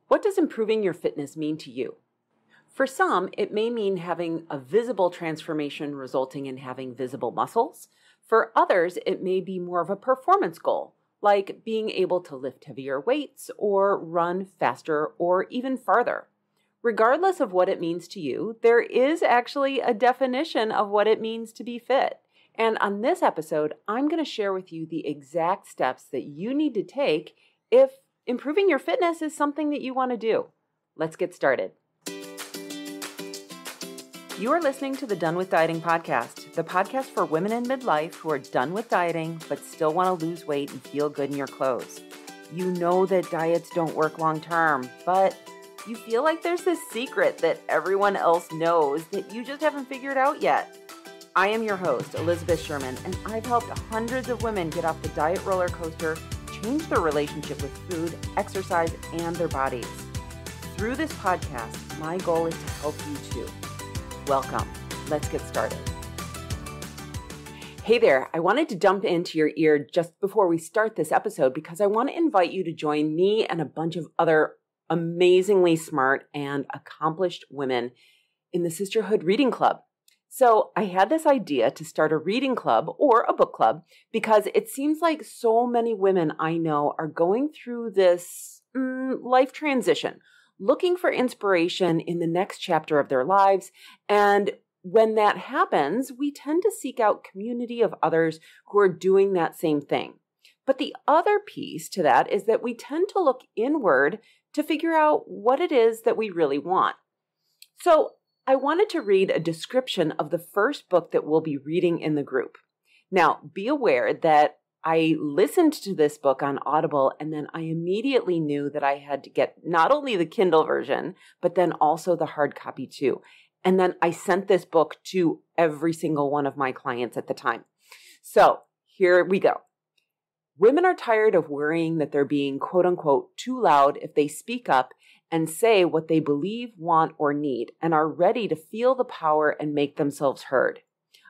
What does improving your fitness mean to you? For some, it may mean having a visible transformation resulting in having visible muscles. For others, it may be more of a performance goal, like being able to lift heavier weights or run faster or even farther. Regardless of what it means to you, there is actually a definition of what it means to be fit. And on this episode, I'm going to share with you the exact steps that you need to take if improving your fitness is something that you want to do. Let's get started. You are listening to the Done with Dieting podcast, the podcast for women in midlife who are done with dieting but still want to lose weight and feel good in your clothes. You know that diets don't work long term, but you feel like there's this secret that everyone else knows that you just haven't figured out yet. I am your host, Elizabeth Sherman, and I've helped hundreds of women get off the diet roller coaster, change their relationship with food, exercise, and their bodies. Through this podcast, my goal is to help you too. Welcome. Let's get started. Hey there. I wanted to jump into your ear just before we start this episode because I want to invite you to join me and a bunch of other amazingly smart and accomplished women in the Sisterhood Reading Club. So I had this idea to start a reading club or a book club because it seems like so many women I know are going through this life transition, looking for inspiration in the next chapter of their lives. And when that happens, we tend to seek out community of others who are doing that same thing. But the other piece to that is that we tend to look inward to figure out what it is that we really want. So I wanted to read a description of the first book that we'll be reading in the group. Now, be aware that I listened to this book on Audible, and then I immediately knew that I had to get not only the Kindle version, but then also the hard copy too. And then I sent this book to every single one of my clients at the time. So here we go. Women are tired of worrying that they're being quote unquote too loud if they speak up and say what they believe, want, or need, and are ready to feel the power and make themselves heard.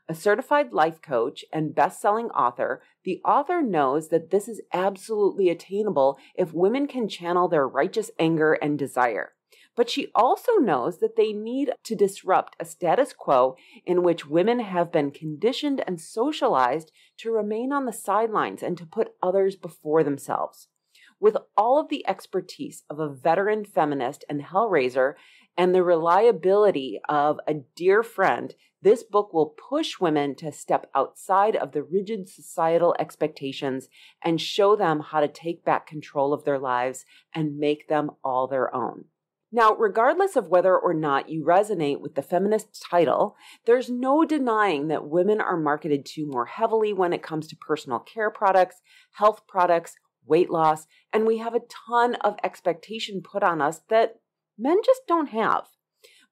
A certified life coach and best-selling author, the author knows that this is absolutely attainable if women can channel their righteous anger and desire. But she also knows that they need to disrupt a status quo in which women have been conditioned and socialized to remain on the sidelines and to put others before themselves. With all of the expertise of a veteran feminist and hellraiser and the reliability of a dear friend, this book will push women to step outside of the rigid societal expectations and show them how to take back control of their lives and make them all their own. Now, regardless of whether or not you resonate with the feminist title, there's no denying that women are marketed to more heavily when it comes to personal care products, health products, weight loss, and we have a ton of expectation put on us that men just don't have.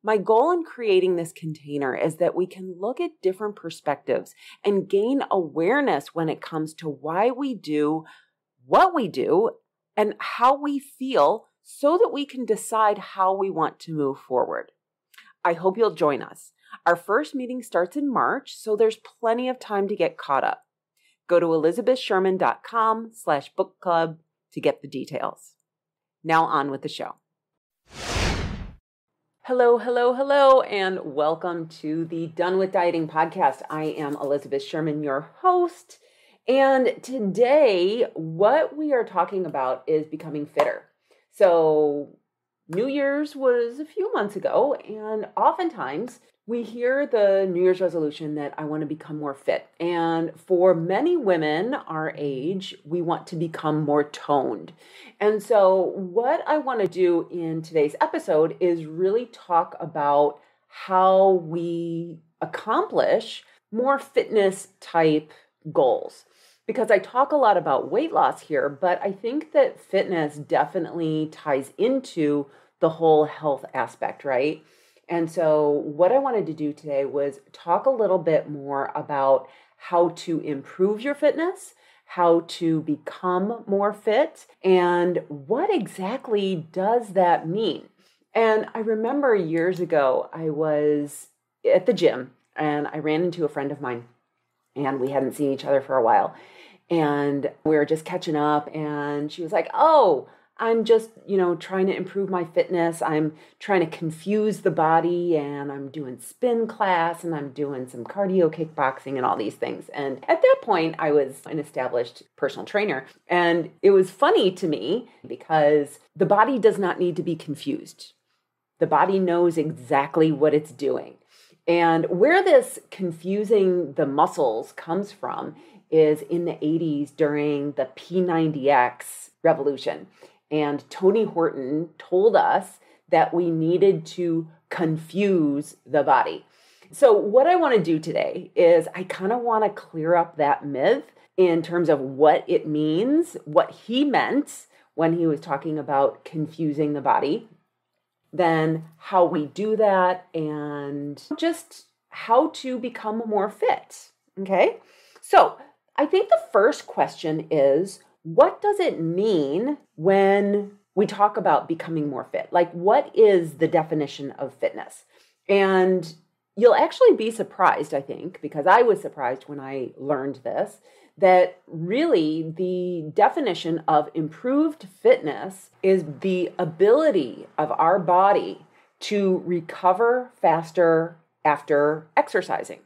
My goal in creating this container is that we can look at different perspectives and gain awareness when it comes to why we do what we do and how we feel so that we can decide how we want to move forward. I hope you'll join us. Our first meeting starts in March, so there's plenty of time to get caught up. Go to elizabethsherman.com/book club to get the details. Now on with the show. Hello, and welcome to the Done with Dieting podcast. I am Elizabeth Sherman, your host, and today what we are talking about is becoming fitter. So New Year's was a few months ago, and oftentimes we hear the New Year's resolution that I want to become more fit. And for many women our age, we want to become more toned. And so what I want to do in today's episode is really talk about how we accomplish more fitness type goals. Because I talk a lot about weight loss here, but I think that fitness definitely ties into the whole health aspect, right? And so what I wanted to do today was talk a little bit more about how to improve your fitness, how to become more fit, and what exactly does that mean? And I remember years ago, I was at the gym and I ran into a friend of mine and we hadn't seen each other for a while. And we were just catching up and she was like, "Oh, I'm just, trying to improve my fitness. I'm trying to confuse the body and I'm doing spin class and I'm doing some cardio kickboxing and all these things. And at that point, I was an established personal trainer. And it was funny to me because the body does not need to be confused. The body knows exactly what it's doing. And where this confusing the muscles comes from is in the 80s during the P90X revolution. And Tony Horton told us that we needed to confuse the body. So what I want to do today is I kind of want to clear up that myth in terms of what it means, what he meant when he was talking about confusing the body, then how we do that, and just how to become more fit. Okay? So I think the first question is, what does it mean when we talk about becoming more fit? Like, what is the definition of fitness? And you'll actually be surprised, I think, because I was surprised when I learned this, that really the definition of improved fitness is the ability of our body to recover faster after exercising.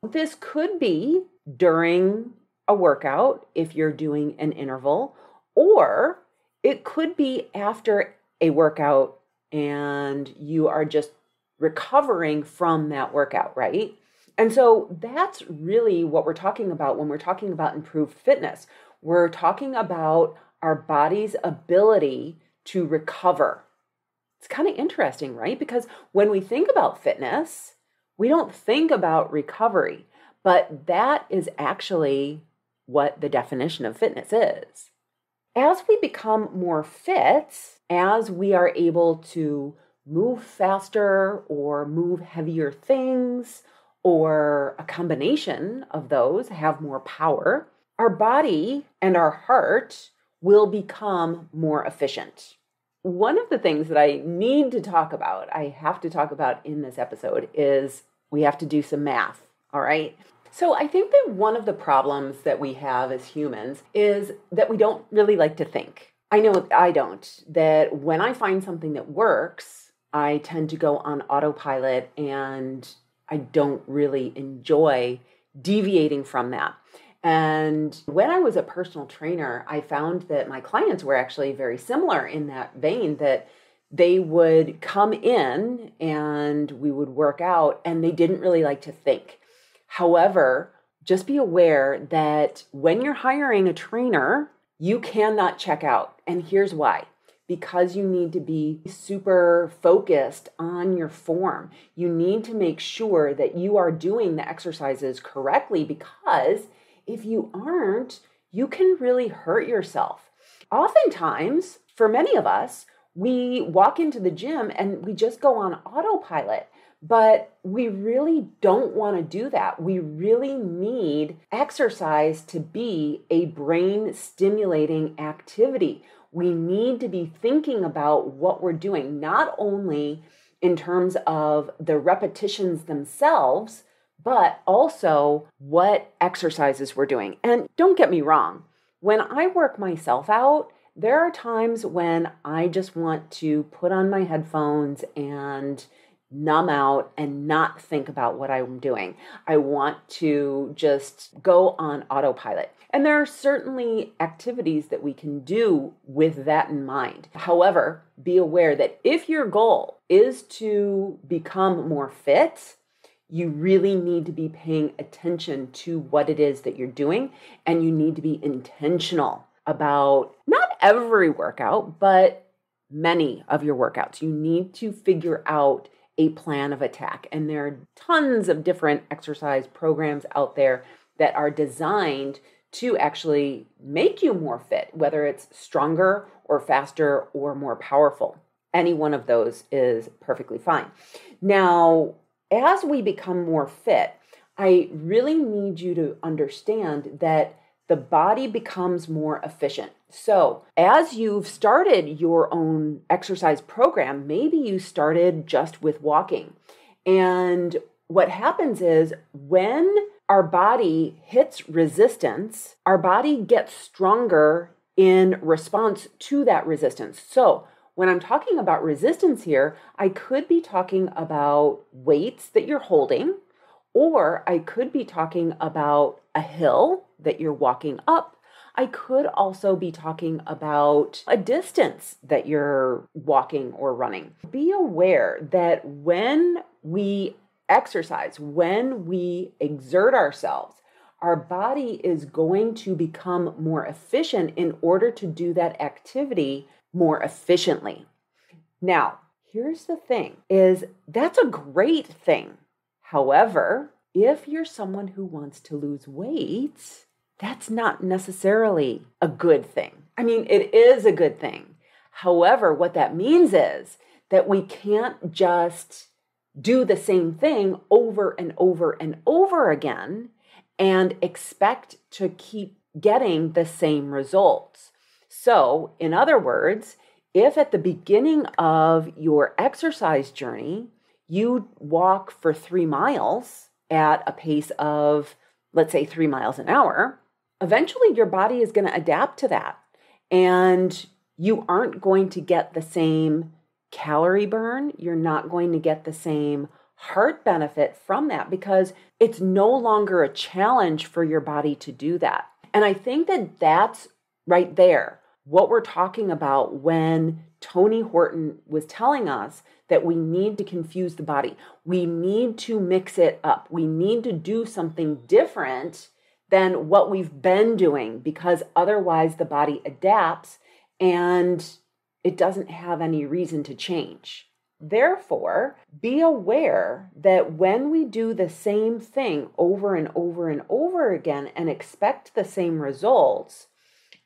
This could be during a workout if you're doing an interval, or it could be after a workout and you are just recovering from that workout, right? And so that's really what we're talking about when we're talking about improved fitness. We're talking about our body's ability to recover. It's kind of interesting, right? Because when we think about fitness, we don't think about recovery, but that is actually what the definition of fitness is. As we become more fit, as we are able to move faster or move heavier things, or a combination of those, have more power, our body and our heart will become more efficient. One of the things that I need to talk about, I have to talk about in this episode, is we have to do some math, all right? So I think that one of the problems that we have as humans is that we don't really like to think. I know I don't, that when I find something that works, I tend to go on autopilot and I don't really enjoy deviating from that. And when I was a personal trainer, I found that my clients were actually very similar in that vein, that they would come in and we would work out and they didn't really like to think. However, just be aware that when you're hiring a trainer, you cannot check out. And here's why. Because you need to be super focused on your form. You need to make sure that you are doing the exercises correctly, because if you aren't, you can really hurt yourself. Oftentimes, for many of us, we walk into the gym and we just go on autopilot. But we really don't want to do that. We really need exercise to be a brain stimulating activity. We need to be thinking about what we're doing, not only in terms of the repetitions themselves, but also what exercises we're doing. And don't get me wrong, when I work myself out, there are times when I just want to put on my headphones and numb out and not think about what I'm doing. I want to just go on autopilot. And there are certainly activities that we can do with that in mind. However, be aware that if your goal is to become more fit, you really need to be paying attention to what it is that you're doing, and you need to be intentional about not every workout, but many of your workouts. You need to figure out a plan of attack. And there are tons of different exercise programs out there that are designed to actually make you more fit, whether it's stronger or faster or more powerful. Any one of those is perfectly fine. Now, as we become more fit, I really need you to understand that the body becomes more efficient. So as you've started your own exercise program, maybe you started just with walking. And what happens is when our body hits resistance, our body gets stronger in response to that resistance. So when I'm talking about resistance here, I could be talking about weights that you're holding, or I could be talking about a hill that you're walking up. I could also be talking about a distance that you're walking or running. Be aware that when we exercise, when we exert ourselves, our body is going to become more efficient in order to do that activity more efficiently. Now, here's the thing, is that's a great thing. However, if you're someone who wants to lose weight, that's not necessarily a good thing. I mean, it is a good thing. However, what that means is that we can't just do the same thing over and over and over again and expect to keep getting the same results. So, in other words, if at the beginning of your exercise journey, you walk for 3 miles at a pace of, let's say, 3 miles an hour, eventually your body is going to adapt to that. And you aren't going to get the same calorie burn. You're not going to get the same heart benefit from that because it's no longer a challenge for your body to do that. And I think that that's right there what we're talking about when Tony Horton was telling us that we need to confuse the body. We need to mix it up. We need to do something different than what we've been doing because otherwise the body adapts and it doesn't have any reason to change. Therefore, be aware that when we do the same thing over and over and over again and expect the same results,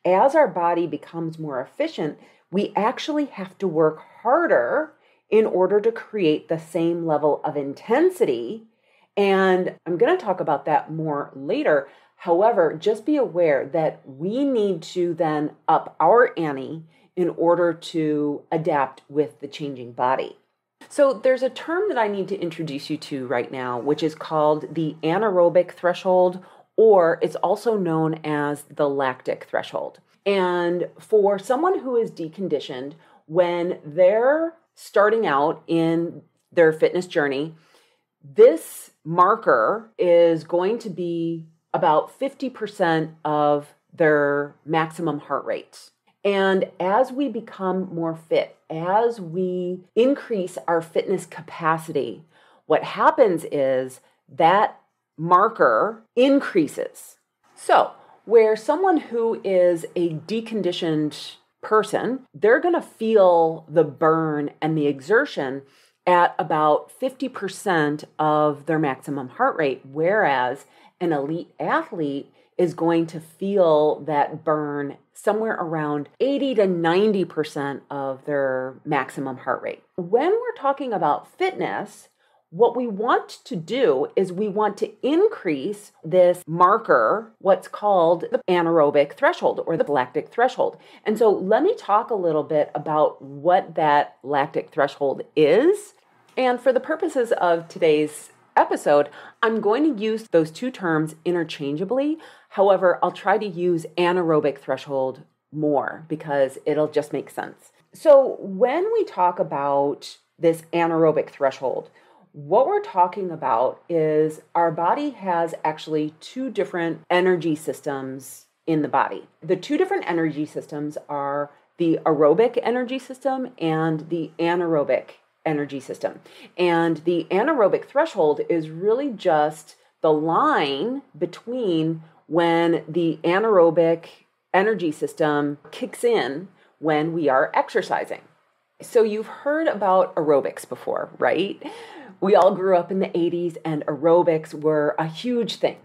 as our body becomes more efficient, we actually have to work harder in order to create the same level of intensity. And I'm going to talk about that more later. However, just be aware that we need to then up our ante in order to adapt with the changing body. So there's a term that I need to introduce you to right now, which is called the anaerobic threshold, or it's also known as the lactic threshold. And for someone who is deconditioned, when they're starting out in their fitness journey, this marker is going to be about 50% of their maximum heart rate. And as we become more fit, as we increase our fitness capacity, what happens is that marker increases. So, where someone who is a deconditioned person, they're going to feel the burn and the exertion at about 50% of their maximum heart rate, whereas an elite athlete is going to feel that burn somewhere around 80 to 90% of their maximum heart rate. When we're talking about fitness, what we want to do is we want to increase this marker, what's called the anaerobic threshold or the lactic threshold. And so let me talk a little bit about what that lactic threshold is. And for the purposes of today's episode, I'm going to use those two terms interchangeably. However, I'll try to use anaerobic threshold more because it'll just make sense. So when we talk about this anaerobic threshold, what we're talking about is our body has actually two different energy systems in the body. The two different energy systems are the aerobic energy system and the anaerobic energy system. And the anaerobic threshold is really just the line between when the anaerobic energy system kicks in when we are exercising. So you've heard about aerobics before, right? We all grew up in the 80s and aerobics were a huge thing.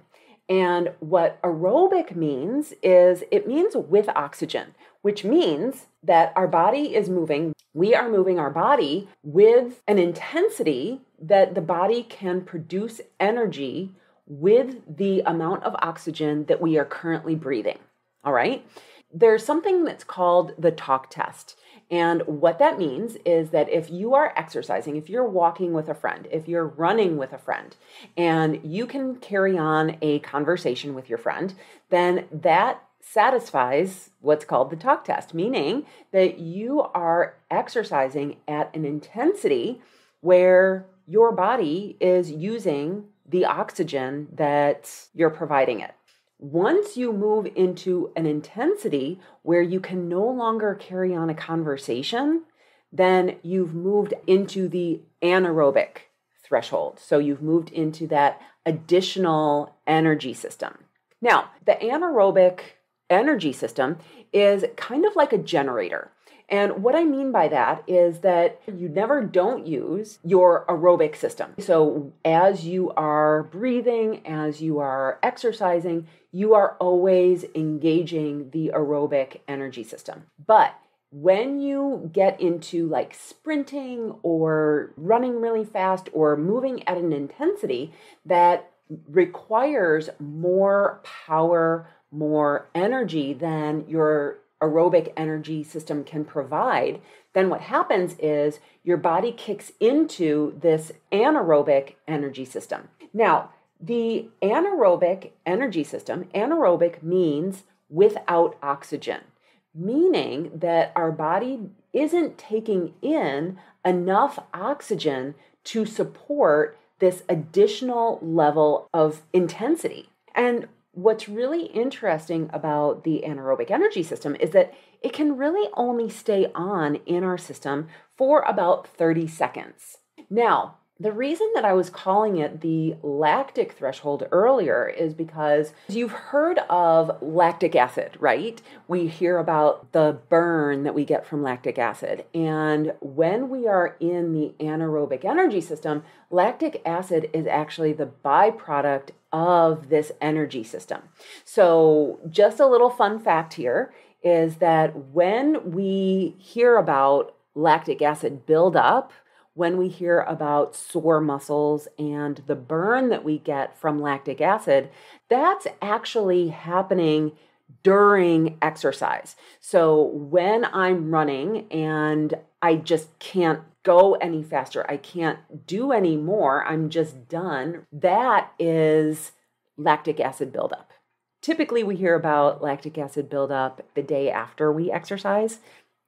And what aerobic means is it means with oxygen, which means that our body is moving. We are moving our body with an intensity that the body can produce energy with the amount of oxygen that we are currently breathing. All right. There's something that's called the talk test. And what that means is that if you are exercising, if you're walking with a friend, if you're running with a friend, and you can carry on a conversation with your friend, then that satisfies what's called the talk test, meaning that you are exercising at an intensity where your body is using the oxygen that you're providing it. Once you move into an intensity where you can no longer carry on a conversation, then you've moved into the anaerobic threshold. So you've moved into that additional energy system. Now, the anaerobic energy system is kind of like a generator. And what I mean by that is that you never don't use your aerobic system. So as you are breathing, as you are exercising, you are always engaging the aerobic energy system. But when you get into like sprinting or running really fast or moving at an intensity that requires more power, more energy than your aerobic energy system can provide, then what happens is your body kicks into this anaerobic energy system. Now, the anaerobic energy system, anaerobic means without oxygen, meaning that our body isn't taking in enough oxygen to support this additional level of intensity. And what's really interesting about the anaerobic energy system is that it can really only stay on in our system for about 30 seconds. Now, the reason that I was calling it the lactic threshold earlier is because you've heard of lactic acid, right? We hear about the burn that we get from lactic acid. And when we are in the anaerobic energy system, lactic acid is actually the byproduct of this energy system. So just a little fun fact here is that when we hear about lactic acid buildup, when we hear about sore muscles and the burn that we get from lactic acid, that's actually happening during exercise. So when I'm running and I just can't go any faster, I can't do any more, I'm just done, that is lactic acid buildup. Typically, we hear about lactic acid buildup the day after we exercise.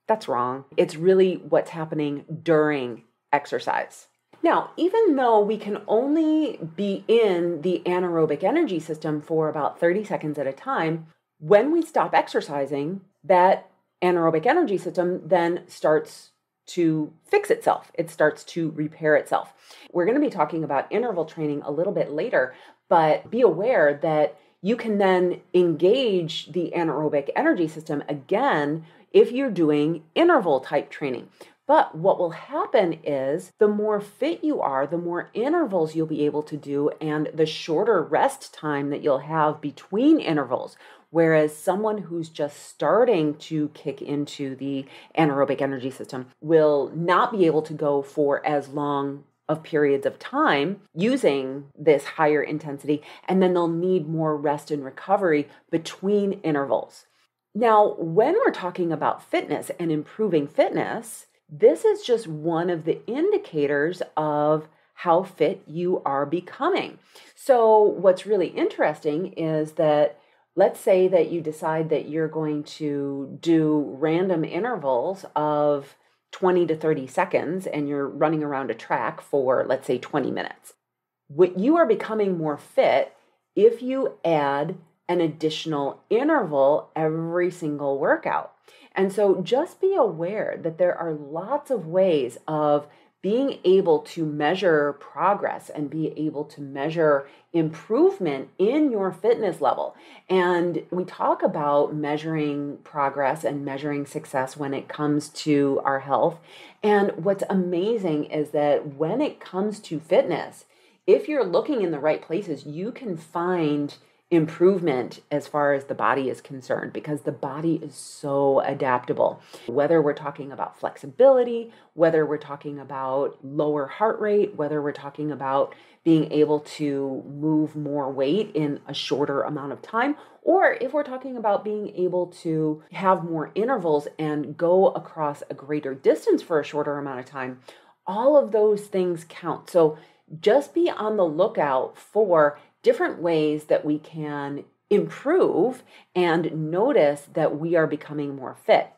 That's wrong. It's really what's happening during exercise. Now, even though we can only be in the anaerobic energy system for about 30 seconds at a time, when we stop exercising, that anaerobic energy system then starts to fix itself. It starts to repair itself. We're going to be talking about interval training a little bit later, but be aware that you can then engage the anaerobic energy system again if you're doing interval type training. But what will happen is the more fit you are, the more intervals you'll be able to do and the shorter rest time that you'll have between intervals. Whereas someone who's just starting to kick into the anaerobic energy system will not be able to go for as long of periods of time using this higher intensity, and then they'll need more rest and recovery between intervals. Now, when we're talking about fitness and improving fitness, this is just one of the indicators of how fit you are becoming. So what's really interesting is that let's say that you decide that you're going to do random intervals of 20 to 30 seconds and you're running around a track for, let's say, 20 minutes. You are becoming more fit if you add an additional interval every single workout. And so just be aware that there are lots of ways of being able to measure progress and be able to measure improvement in your fitness level. And we talk about measuring progress and measuring success when it comes to our health. And what's amazing is that when it comes to fitness, if you're looking in the right places, you can find improvement as far as the body is concerned, because the body is so adaptable. Whether we're talking about flexibility, whether we're talking about lower heart rate, whether we're talking about being able to move more weight in a shorter amount of time, or if we're talking about being able to have more intervals and go across a greater distance for a shorter amount of time, all of those things count. So just be on the lookout for different ways that we can improve and notice that we are becoming more fit.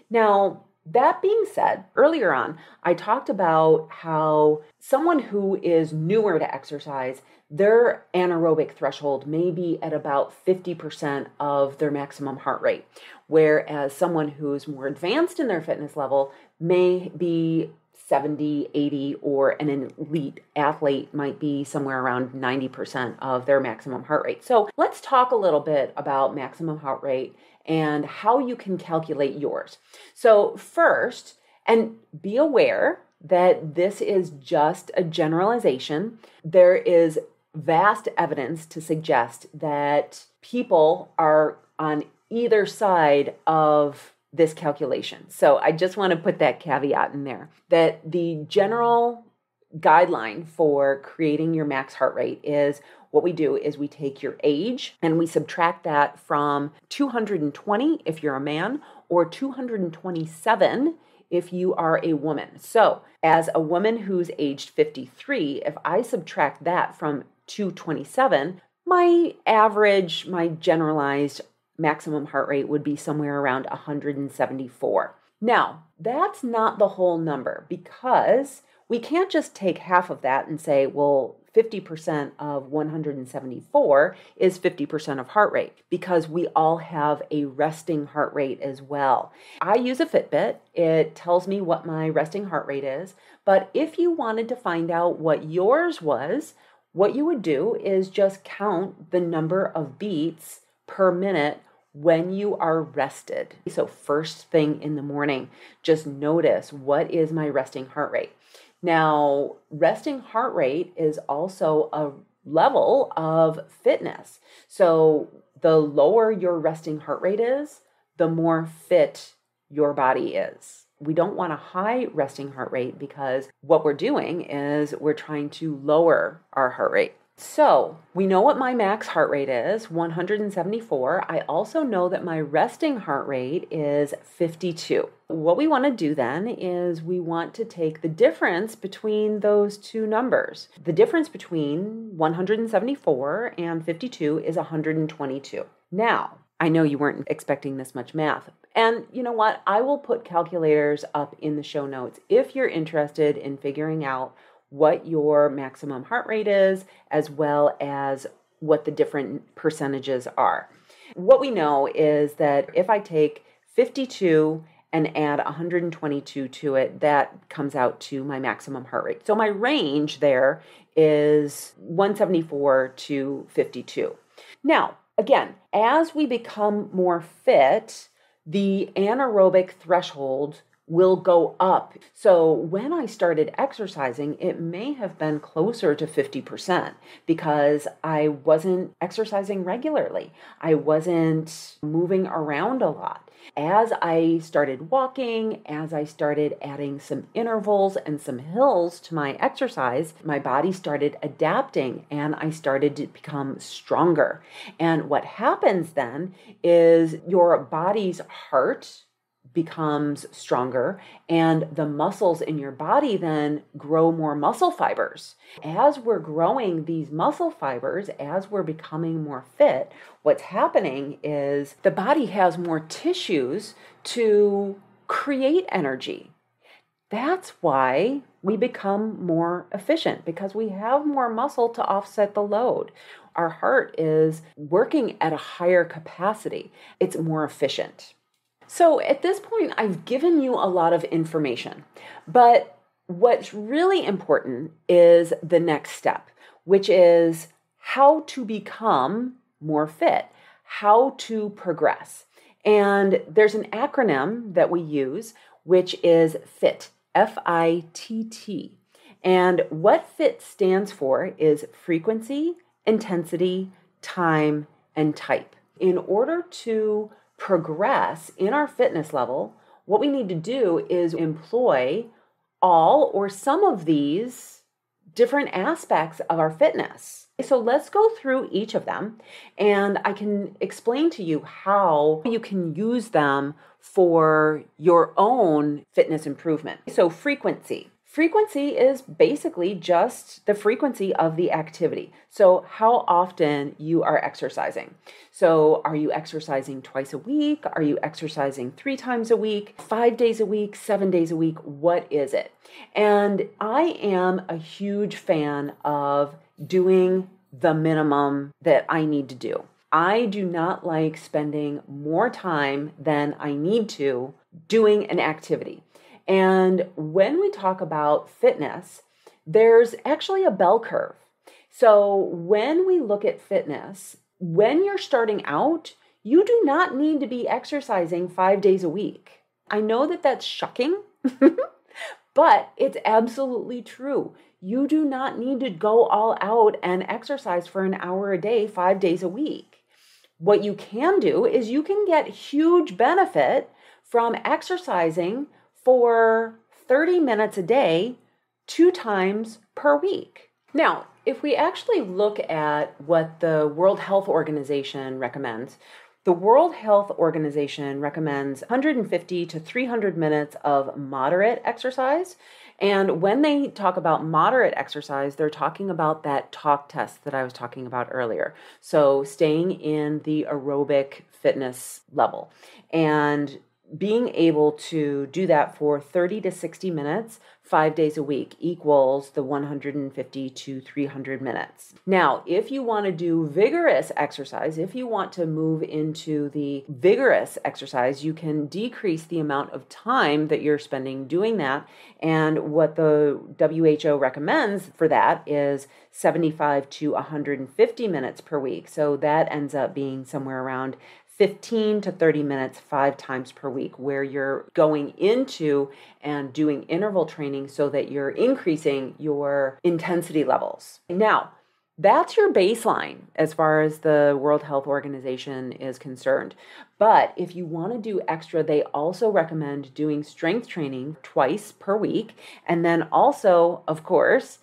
Now, that being said, earlier on, I talked about how someone who is newer to exercise, their anaerobic threshold may be at about 50% of their maximum heart rate, whereas someone who's more advanced in their fitness level may be 70, 80, or an elite athlete might be somewhere around 90% of their maximum heart rate. So let's talk a little bit about maximum heart rate and how you can calculate yours. So first, and be aware that this is just a generalization. There is vast evidence to suggest that people are on either side of this calculation. So I just want to put that caveat in there, that the general guideline for creating your max heart rate is what we do is we take your age and we subtract that from 220 if you're a man or 227 if you are a woman. So as a woman who's aged 53, if I subtract that from 227, my average, my generalized maximum heart rate would be somewhere around 174. Now, that's not the whole number because we can't just take half of that and say, well, 50% of 174 is 50% of heart rate because we all have a resting heart rate as well. I use a Fitbit. It tells me what my resting heart rate is. But if you wanted to find out what yours was, what you would do is just count the number of beats per minute when you are rested. So first thing in the morning, just notice what is my resting heart rate. Now, resting heart rate is also a level of fitness. So the lower your resting heart rate is, the more fit your body is. We don't want a high resting heart rate because what we're doing is we're trying to lower our heart rate. So we know what my max heart rate is, 174. I also know that my resting heart rate is 52. What we want to do then is we want to take the difference between those two numbers. The difference between 174 and 52 is 122. Now, I know you weren't expecting this much math. And you know what? I will put calculators up in the show notes if you're interested in figuring out what your maximum heart rate is, as well as what the different percentages are. What we know is that if I take 52 and add 122 to it, that comes out to my maximum heart rate. So my range there is 174 to 52. Now, again, as we become more fit, the anaerobic threshold will go up. So when I started exercising, it may have been closer to 50% because I wasn't exercising regularly. I wasn't moving around a lot. As I started walking, as I started adding some intervals and some hills to my exercise, my body started adapting and I started to become stronger. And what happens then is your body's heart becomes stronger and the muscles in your body then grow more muscle fibers. As we're growing these muscle fibers, as we're becoming more fit, what's happening is the body has more tissues to create energy. That's why we become more efficient because we have more muscle to offset the load. Our heart is working at a higher capacity. It's more efficient. So at this point, I've given you a lot of information, but what's really important is the next step, which is how to become more fit, how to progress. And there's an acronym that we use, which is FIT, F-I-T-T. And what FIT stands for is frequency, intensity, time, and type. In order to progress in our fitness level, what we need to do is employ all or some of these different aspects of our fitness. So let's go through each of them and I can explain to you how you can use them for your own fitness improvement. So frequency. Frequency is basically just the frequency of the activity. So how often you are exercising. So are you exercising twice a week? Are you exercising 3 times a week, 5 days a week, 7 days a week? What is it? And I am a huge fan of doing the minimum that I need to do. I do not like spending more time than I need to doing an activity. And when we talk about fitness, there's actually a bell curve. So when we look at fitness, when you're starting out, you do not need to be exercising 5 days a week. I know that that's shocking, but it's absolutely true. You do not need to go all out and exercise for an hour a day, 5 days a week. What you can do is you can get huge benefit from exercising for 30 minutes a day, 2 times per week. Now, if we actually look at what the World Health Organization recommends, the World Health Organization recommends 150 to 300 minutes of moderate exercise. And when they talk about moderate exercise, they're talking about that talk test that I was talking about earlier. So staying in the aerobic fitness level and being able to do that for 30 to 60 minutes, 5 days a week equals the 150 to 300 minutes. Now, if you want to do vigorous exercise, if you want to move into the vigorous exercise, you can decrease the amount of time that you're spending doing that. And what the WHO recommends for that is 75 to 150 minutes per week. So that ends up being somewhere around 15 to 30 minutes, 5 times per week, where you're going into and doing interval training so that you're increasing your intensity levels. Now, that's your baseline as far as the World Health Organization is concerned. But if you want to do extra, they also recommend doing strength training twice per week. And then also, of course,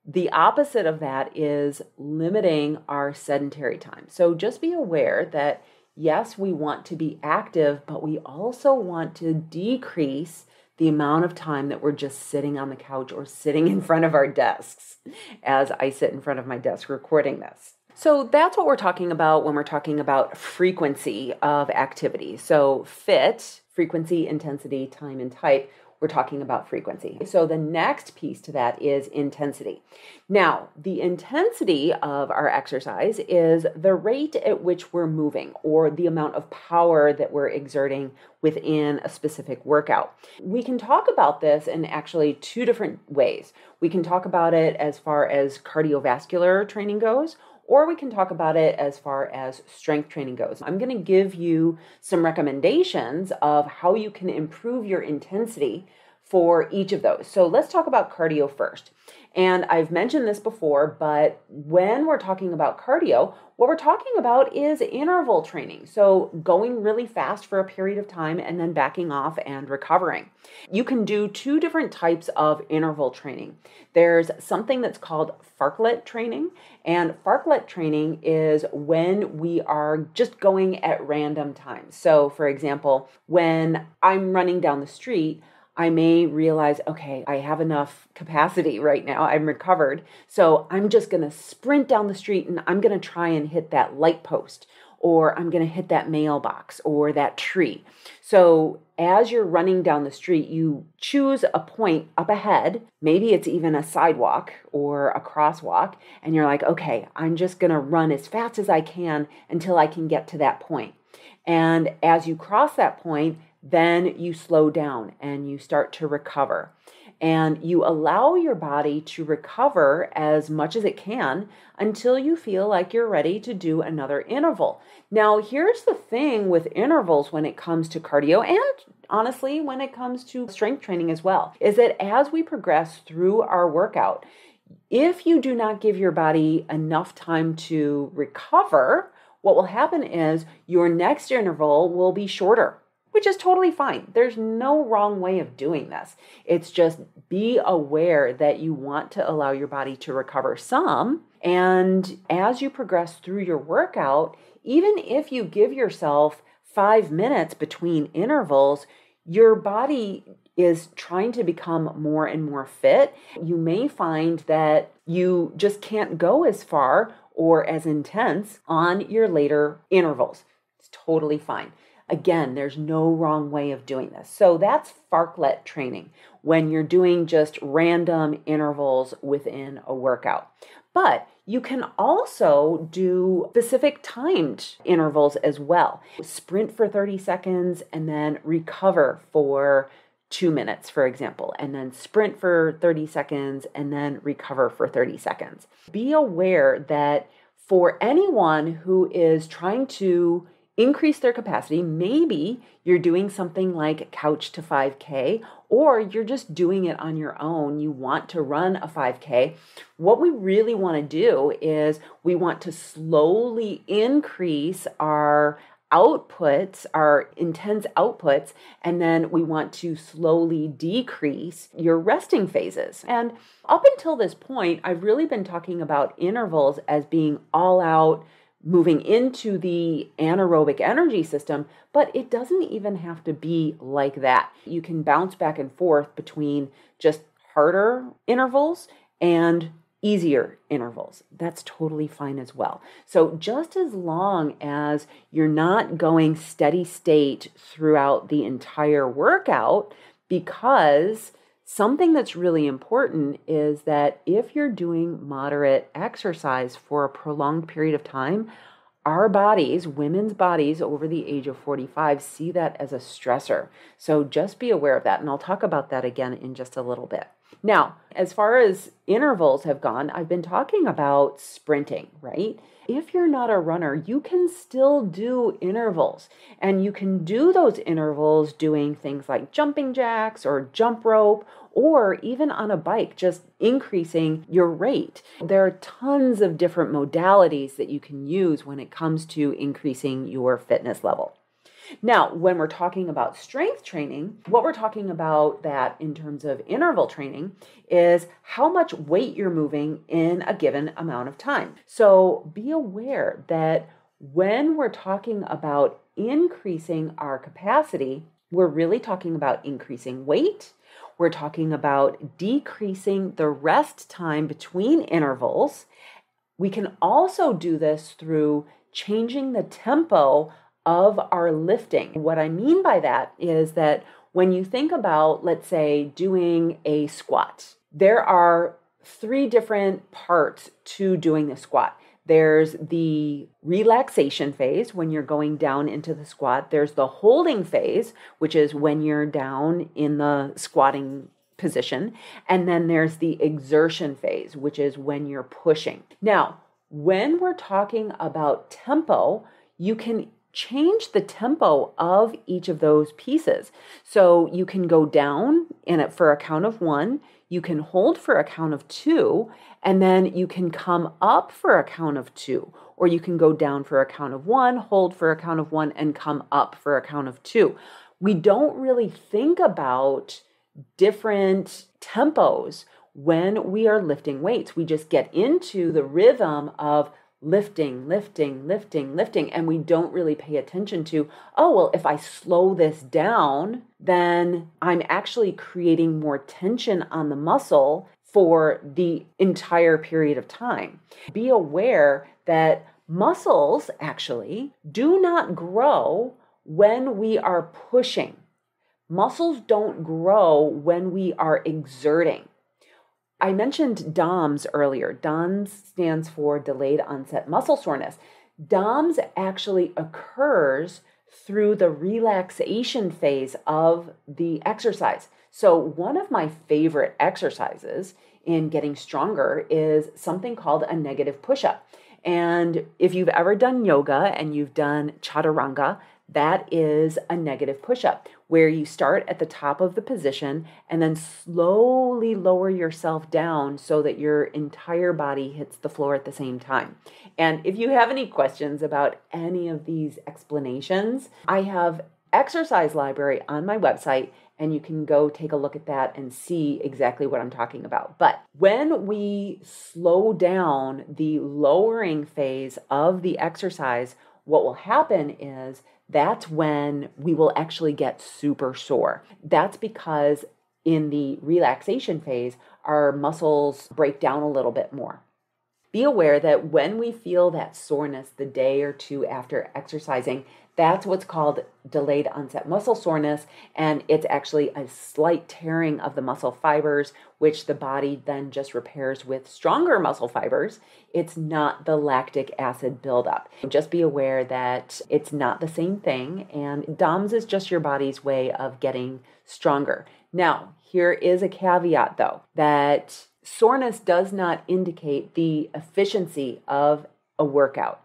the opposite of that is limiting our sedentary time. So just be aware that yes, we want to be active, but we also want to decrease the amount of time that we're just sitting on the couch or sitting in front of our desks as I sit in front of my desk recording this. So that's what we're talking about when we're talking about frequency of activity. So fit, frequency, intensity, time, and type. We're talking about frequency. So the next piece to that is intensity. Now, the intensity of our exercise is the rate at which we're moving or the amount of power that we're exerting within a specific workout. We can talk about this in actually 2 different ways. We can talk about it as far as cardiovascular training goes, or we can talk about it as far as strength training goes. I'm going to give you some recommendations of how you can improve your intensity for each of those. So let's talk about cardio first. And I've mentioned this before, but when we're talking about cardio, what we're talking about is interval training. So going really fast for a period of time and then backing off and recovering. You can do 2 different types of interval training. There's something that's called Fartlek training, and Fartlek training is when we are just going at random times. So for example, when I'm running down the street, I may realize, okay, I have enough capacity right now. I'm recovered. So I'm just going to sprint down the street and I'm going to try and hit that light post, or I'm going to hit that mailbox or that tree. So as you're running down the street, you choose a point up ahead. Maybe it's even a sidewalk or a crosswalk. And you're like, okay, I'm just going to run as fast as I can until I can get to that point. And as you cross that point, then you slow down and you start to recover. And you allow your body to recover as much as it can until you feel like you're ready to do another interval. Now, here's the thing with intervals when it comes to cardio and honestly, when it comes to strength training as well, is that as we progress through our workout, if you do not give your body enough time to recover, what will happen is your next interval will be shorter, which is totally fine. There's no wrong way of doing this. It's just be aware that you want to allow your body to recover some. And as you progress through your workout, even if you give yourself 5 minutes between intervals, your body is trying to become more and more fit, you may find that you just can't go as far or as intense on your later intervals. It's totally fine. Again, there's no wrong way of doing this. So that's Fartlek training, when you're doing just random intervals within a workout. But you can also do specific timed intervals as well. Sprint for 30 seconds and then recover for 2 minutes, for example, and then sprint for 30 seconds and then recover for 30 seconds. Be aware that for anyone who is trying to increase their capacity, maybe you're doing something like Couch to 5K, or you're just doing it on your own. You want to run a 5K. What we really want to do is we want to slowly increase our outputs, our intense outputs, and then we want to slowly decrease your resting phases. And up until this point, I've really been talking about intervals as being all out, moving into the anaerobic energy system, but it doesn't even have to be like that. You can bounce back and forth between just harder intervals and easier intervals. That's totally fine as well. So just as long as you're not going steady state throughout the entire workout, because something that's really important is that if you're doing moderate exercise for a prolonged period of time, our bodies, women's bodies over the age of 45, see that as a stressor. So just be aware of that. And I'll talk about that again in just a little bit. Now, as far as intervals have gone, I've been talking about sprinting, right? If you're not a runner, you can still do intervals, and you can do those intervals doing things like jumping jacks or jump rope, or even on a bike, just increasing your rate. There are tons of different modalities that you can use when it comes to increasing your fitness level. Now, when we're talking about strength training, what we're talking about that in terms of interval training is how much weight you're moving in a given amount of time. So be aware that when we're talking about increasing our capacity, we're really talking about increasing weight. We're talking about decreasing the rest time between intervals. We can also do this through changing the tempo of our lifting. What I mean by that is that when you think about, let's say, doing a squat, there are 3 different parts to doing the squat. There's the relaxation phase when you're going down into the squat. There's the holding phase, which is when you're down in the squatting position. And then there's the exertion phase, which is when you're pushing. Now, when we're talking about tempo, you can change the tempo of each of those pieces. So you can go down in it for a count of 1, you can hold for a count of 2, and then you can come up for a count of 2, or you can go down for a count of 1, hold for a count of 1, and come up for a count of 2. We don't really think about different tempos when we are lifting weights. We just get into the rhythm of lifting, and we don't really pay attention to, oh, well, if I slow this down, then I'm actually creating more tension on the muscle for the entire period of time. Be aware that muscles actually do not grow when we are pushing. Muscles don't grow when we are exerting. I mentioned DOMS earlier. DOMS stands for delayed onset muscle soreness. DOMS actually occurs through the relaxation phase of the exercise. So one of my favorite exercises in getting stronger is something called a negative push-up. And if you've ever done yoga and you've done chaturanga, that is a negative push-up where you start at the top of the position and then slowly lower yourself down so that your entire body hits the floor at the same time. And if you have any questions about any of these explanations, I have exercise library on my website, and you can go take a look at that and see exactly what I'm talking about. But when we slow down the lowering phase of the exercise, what will happen is that's when we will actually get super sore. That's because in the relaxation phase, our muscles break down a little bit more. Be aware that when we feel that soreness the day or two after exercising, that's what's called delayed onset muscle soreness, and it's actually a slight tearing of the muscle fibers, which the body then just repairs with stronger muscle fibers. It's not the lactic acid buildup. Just be aware that it's not the same thing, and DOMS is just your body's way of getting stronger. Now, here is a caveat though, that soreness does not indicate the efficiency of a workout.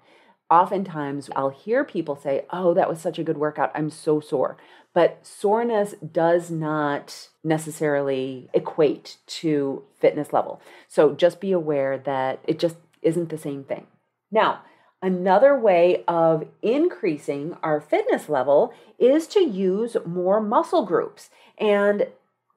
Oftentimes, I'll hear people say, oh, that was such a good workout, I'm so sore. But soreness does not necessarily equate to fitness level. So just be aware that it just isn't the same thing. Now, another way of increasing our fitness level is to use more muscle groups. And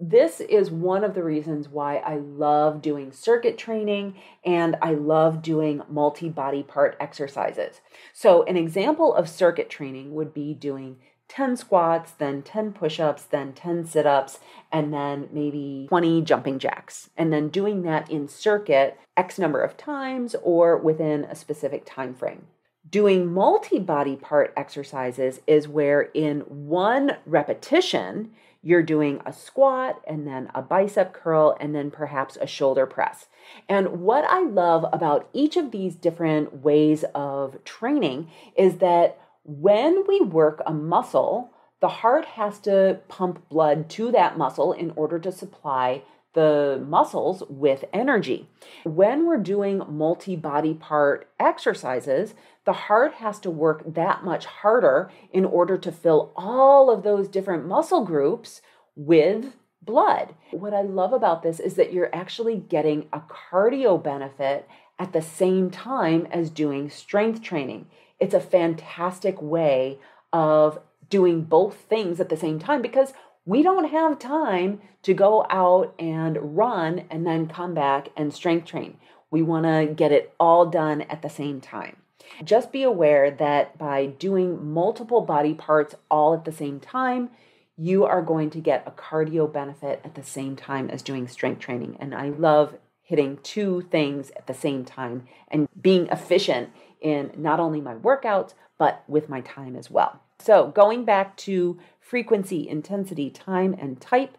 this is one of the reasons why I love doing circuit training and I love doing multi-body part exercises. So an example of circuit training would be doing 10 squats, then 10 push-ups, then 10 sit-ups, and then maybe 20 jumping jacks. And then doing that in circuit X number of times or within a specific time frame. Doing multi-body part exercises is where in one repetition, you're doing a squat and then a bicep curl and then perhaps a shoulder press. And what I love about each of these different ways of training is that when we work a muscle, the heart has to pump blood to that muscle in order to supply the muscles with energy. When we're doing multi-body part exercises, the heart has to work that much harder in order to fill all of those different muscle groups with blood. What I love about this is that you're actually getting a cardio benefit at the same time as doing strength training. It's a fantastic way of doing both things at the same time because we don't have time to go out and run and then come back and strength train. We want to get it all done at the same time. Just be aware that by doing multiple body parts all at the same time, you are going to get a cardio benefit at the same time as doing strength training. And I love hitting two things at the same time and being efficient in not only my workouts, but with my time as well. So going back to frequency, intensity, time, and type,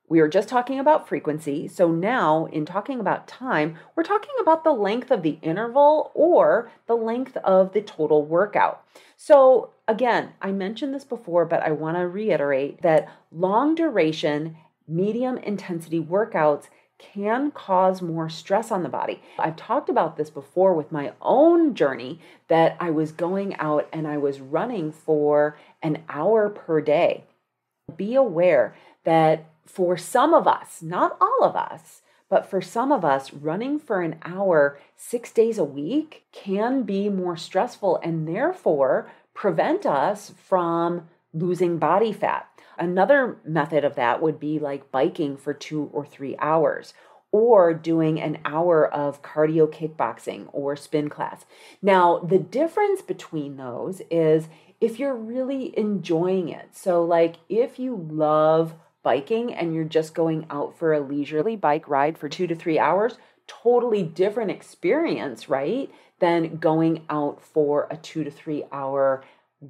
we were just talking about frequency. So now in talking about time, we're talking about the length of the interval or the length of the total workout. So again, I mentioned this before, but I want to reiterate that long duration, medium intensity workouts can cause more stress on the body. I've talked about this before with my own journey that I was going out and I was running for an hour per day. Be aware that for some of us, not all of us, but for some of us, running for an hour 6 days a week can be more stressful and therefore prevent us from losing body fat. Another method of that would be like biking for 2 or 3 hours or doing an hour of cardio kickboxing or spin class. Now, the difference between those is if you're really enjoying it. So like if you love biking and you're just going out for a leisurely bike ride for 2 to 3 hours, totally different experience, right? Than going out for a 2 to 3 hour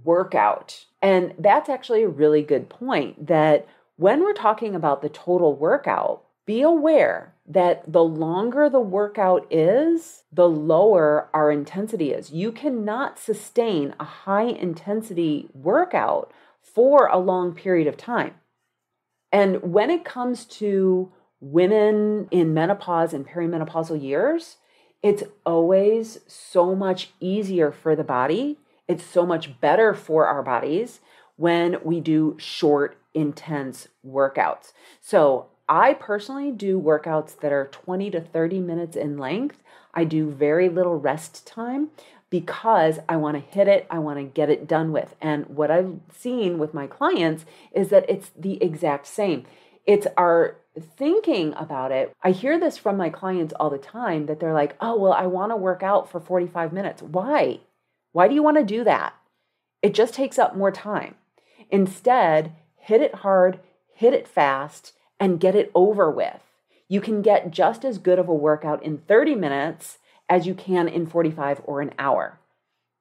workout. And that's actually a really good point that when we're talking about the total workout, be aware that the longer the workout is, the lower our intensity is. You cannot sustain a high intensity workout for a long period of time. And when it comes to women in menopause and perimenopausal years, it's always so much easier for the body. It's so much better for our bodies when we do short, intense workouts. So I personally do workouts that are 20 to 30 minutes in length. I do very little rest time because I want to hit it, I want to get it done with. And what I've seen with my clients is that it's the exact same. It's our thinking about it. I hear this from my clients all the time that they're like, oh, well, I want to work out for 45 minutes. Why? Why do you want to do that? It just takes up more time. Instead, hit it hard, hit it fast, and get it over with. You can get just as good of a workout in 30 minutes as you can in 45 or an hour.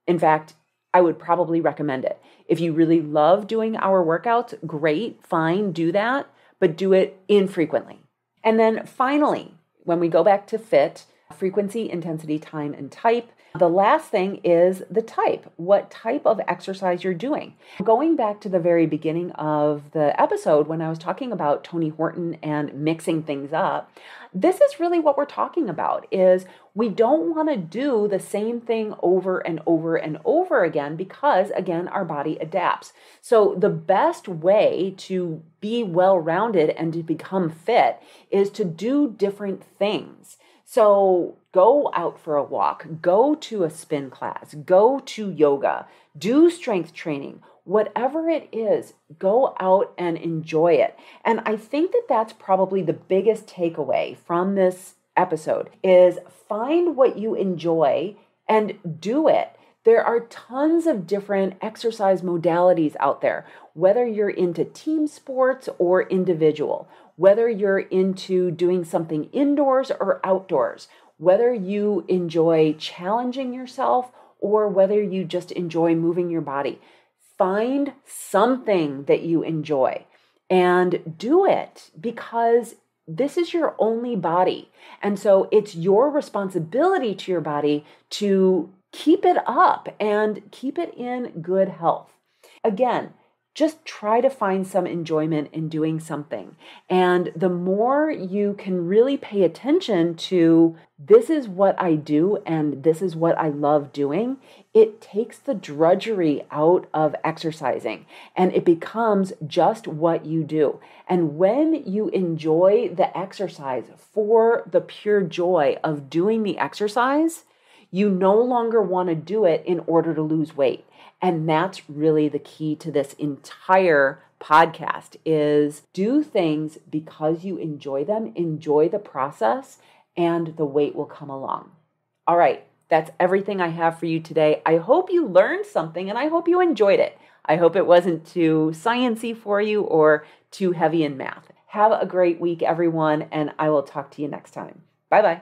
In fact, I would probably recommend it. If you really love doing our workouts, great, fine, do that, but do it infrequently. And then finally, when we go back to fit, frequency, intensity, time, and type, the last thing is the type. What type of exercise you're doing. Going back to the very beginning of the episode when I was talking about Tony Horton and mixing things up, this is really what we're talking about, is we don't want to do the same thing over and over and over again because, again, our body adapts. So the best way to be well-rounded and to become fit is to do different things. So go out for a walk, go to a spin class, go to yoga, do strength training, whatever it is, go out and enjoy it. And I think that that's probably the biggest takeaway from this episode is find what you enjoy and do it. There are tons of different exercise modalities out there, whether you're into team sports or individual, whether you're into doing something indoors or outdoors, whether you enjoy challenging yourself or whether you just enjoy moving your body. Find something that you enjoy and do it because this is your only body. And so it's your responsibility to your body to keep it up and keep it in good health. Again, just try to find some enjoyment in doing something. And the more you can really pay attention to this is what I do and this is what I love doing, it takes the drudgery out of exercising and it becomes just what you do. And when you enjoy the exercise for the pure joy of doing the exercise, you no longer want to do it in order to lose weight. And that's really the key to this entire podcast is do things because you enjoy them, enjoy the process, and the weight will come along. All right, that's everything I have for you today. I hope you learned something and I hope you enjoyed it. I hope it wasn't too sciencey for you or too heavy in math. Have a great week, everyone, and I will talk to you next time. Bye-bye.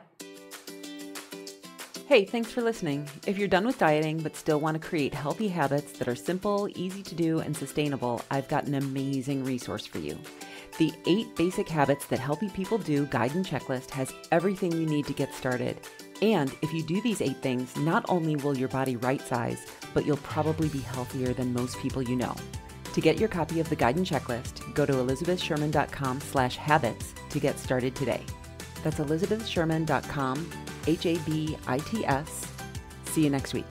Hey, thanks for listening. If you're done with dieting but still want to create healthy habits that are simple, easy to do, and sustainable, I've got an amazing resource for you. The 8 Basic Habits That Healthy People Do guide and checklist has everything you need to get started. And if you do these 8 things, not only will your body right size, but you'll probably be healthier than most people you know. To get your copy of the guide and checklist, go to elizabethsherman.com/habits to get started today. That's elizabethsherman.com, HABITS. See you next week.